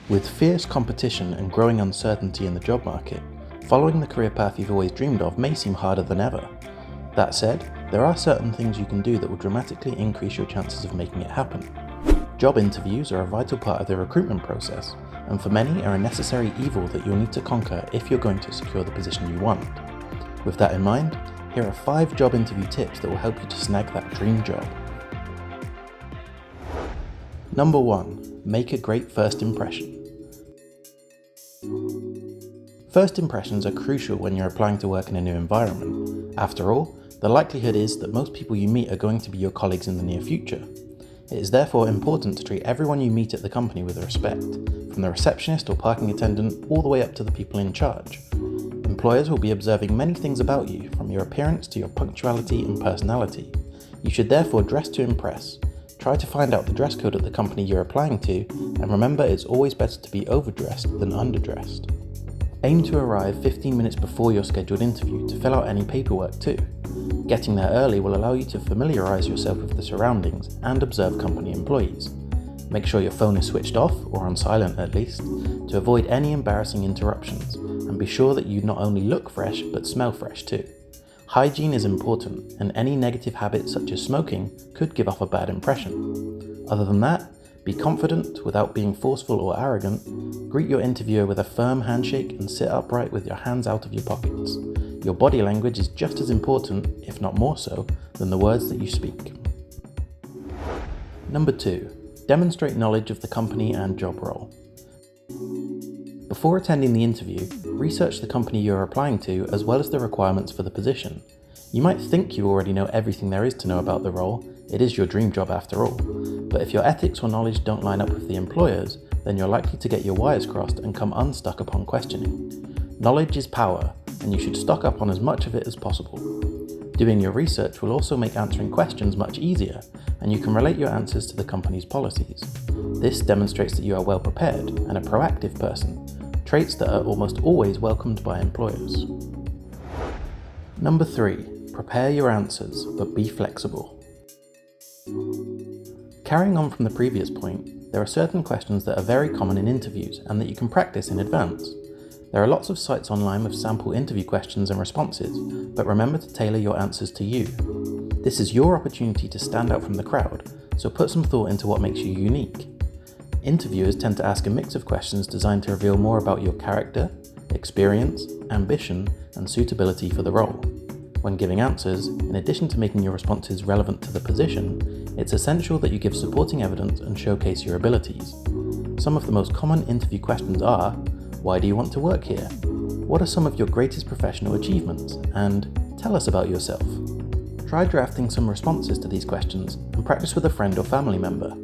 With fierce competition and growing uncertainty in the job market, following the career path you've always dreamed of may seem harder than ever. That said, there are certain things you can do that will dramatically increase your chances of making it happen. Job interviews are a vital part of the recruitment process, and for many are a necessary evil that you'll need to conquer if you're going to secure the position you want. With that in mind, here are 5 job interview tips that will help you to snag that dream job. Number 1. Make a great first impression. First impressions are crucial when you're applying to work in a new environment. After all, the likelihood is that most people you meet are going to be your colleagues in the near future. It is therefore important to treat everyone you meet at the company with respect, from the receptionist or parking attendant all the way up to the people in charge. Employers will be observing many things about you, from your appearance to your punctuality and personality. You should therefore dress to impress. Try to find out the dress code at the company you're applying to, and remember it's always better to be overdressed than underdressed. Aim to arrive 15 minutes before your scheduled interview to fill out any paperwork too. Getting there early will allow you to familiarise yourself with the surroundings and observe company employees. Make sure your phone is switched off, or on silent at least, to avoid any embarrassing interruptions, and be sure that you not only look fresh but smell fresh too. Hygiene is important, and any negative habits such as smoking could give off a bad impression. Other than that, be confident without being forceful or arrogant. Greet your interviewer with a firm handshake and sit upright with your hands out of your pockets. Your body language is just as important, if not more so, than the words that you speak. Number 2. Demonstrate knowledge of the company and job role. Before attending the interview, research the company you are applying to as well as the requirements for the position. You might think you already know everything there is to know about the role. It is your dream job after all. But if your ethics or knowledge don't line up with the employer's, then you're likely to get your wires crossed and come unstuck upon questioning. Knowledge is power, and you should stock up on as much of it as possible. Doing your research will also make answering questions much easier, and you can relate your answers to the company's policies. This demonstrates that you are well prepared and a proactive person, traits that are almost always welcomed by employers. Number 3. Prepare your answers, but be flexible. Carrying on from the previous point, there are certain questions that are very common in interviews and that you can practice in advance. There are lots of sites online with sample interview questions and responses, but remember to tailor your answers to you. This is your opportunity to stand out from the crowd, so put some thought into what makes you unique. Interviewers tend to ask a mix of questions designed to reveal more about your character, experience, ambition, and suitability for the role. When giving answers, in addition to making your responses relevant to the position, it's essential that you give supporting evidence and showcase your abilities. Some of the most common interview questions are: why do you want to work here? What are some of your greatest professional achievements? And tell us about yourself. Try drafting some responses to these questions and practice with a friend or family member.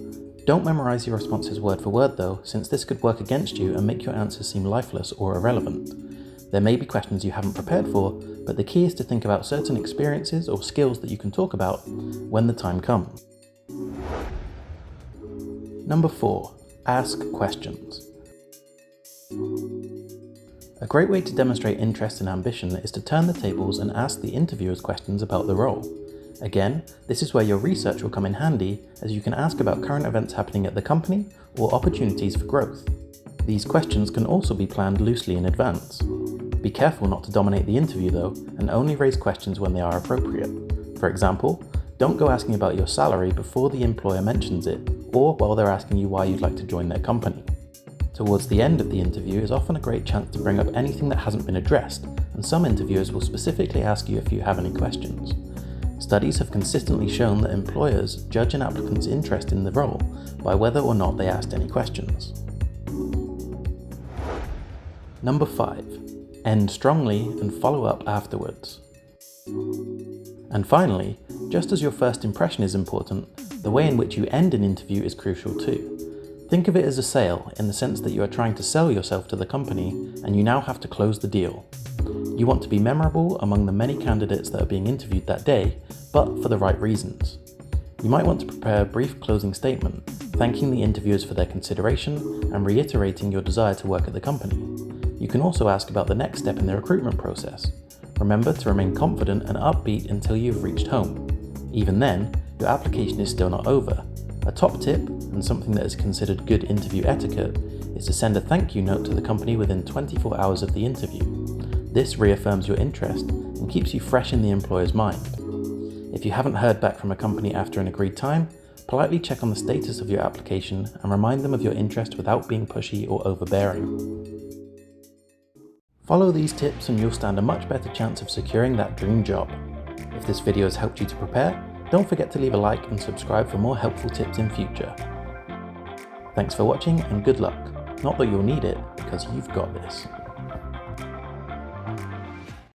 Don't memorize your responses word for word though, since this could work against you and make your answers seem lifeless or irrelevant. There may be questions you haven't prepared for, but the key is to think about certain experiences or skills that you can talk about when the time comes. Number 4. Ask questions. A great way to demonstrate interest and ambition is to turn the tables and ask the interviewers questions about the role. Again, this is where your research will come in handy, as you can ask about current events happening at the company or opportunities for growth. These questions can also be planned loosely in advance. Be careful not to dominate the interview though, and only raise questions when they are appropriate. For example, don't go asking about your salary before the employer mentions it, or while they're asking you why you'd like to join their company. Towards the end of the interview is often a great chance to bring up anything that hasn't been addressed, and some interviewers will specifically ask you if you have any questions. Studies have consistently shown that employers judge an applicant's interest in the role by whether or not they asked any questions. Number 5. End strongly and follow up afterwards. And finally, just as your first impression is important, the way in which you end an interview is crucial too. Think of it as a sale, in the sense that you are trying to sell yourself to the company and you now have to close the deal. You want to be memorable among the many candidates that are being interviewed that day, but for the right reasons. You might want to prepare a brief closing statement, thanking the interviewers for their consideration and reiterating your desire to work at the company. You can also ask about the next step in the recruitment process. Remember to remain confident and upbeat until you've reached home. Even then, your application is still not over. A top tip, and something that is considered good interview etiquette, is to send a thank you note to the company within 24 hours of the interview. This reaffirms your interest and keeps you fresh in the employer's mind. If you haven't heard back from a company after an agreed time, politely check on the status of your application and remind them of your interest without being pushy or overbearing. Follow these tips and you'll stand a much better chance of securing that dream job. If this video has helped you to prepare, don't forget to leave a like and subscribe for more helpful tips in future. Thanks for watching and good luck. Not that you'll need it, because you've got this.